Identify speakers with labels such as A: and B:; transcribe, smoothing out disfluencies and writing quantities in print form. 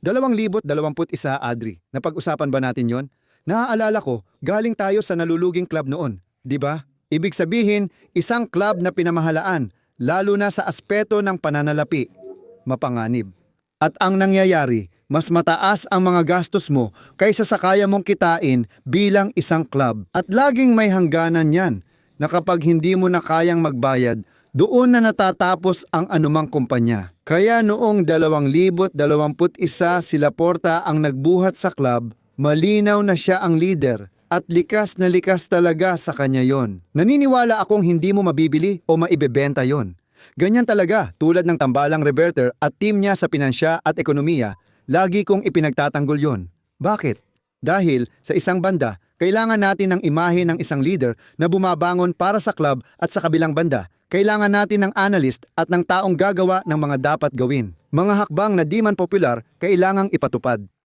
A: 2021, Adri. Napag-usapan ba natin yon? Naaalala ko, galing tayo sa naluluging club noon, di ba? Ibig sabihin, isang club na pinamahalaan, lalo na sa aspeto ng pananalapi. Mapanganib. At ang nangyayari, mas mataas ang mga gastos mo kaysa sa kaya mong kitain bilang isang club. At laging may hangganan yan, na kapag hindi mo na kayang magbayad, doon na natatapos ang anumang kumpanya. Kaya noong 2021 si Laporta ang nagbuhat sa club, malinaw na siya ang leader at likas na likas talaga sa kanya yon. Naniniwala akong hindi mo mabibili o maibebenta yon. Ganyan talaga, tulad ng tambalang reverter at team niya sa pinansya at ekonomiya, lagi kong ipinagtatanggol yon. Bakit? Dahil sa isang banda, kailangan natin ng imahe ng isang leader na bumabangon para sa club at sa kabilang banda, kailangan natin ng analyst at ng taong gagawa ng mga dapat gawin. Mga hakbang na di man popular, kailangang ipatupad.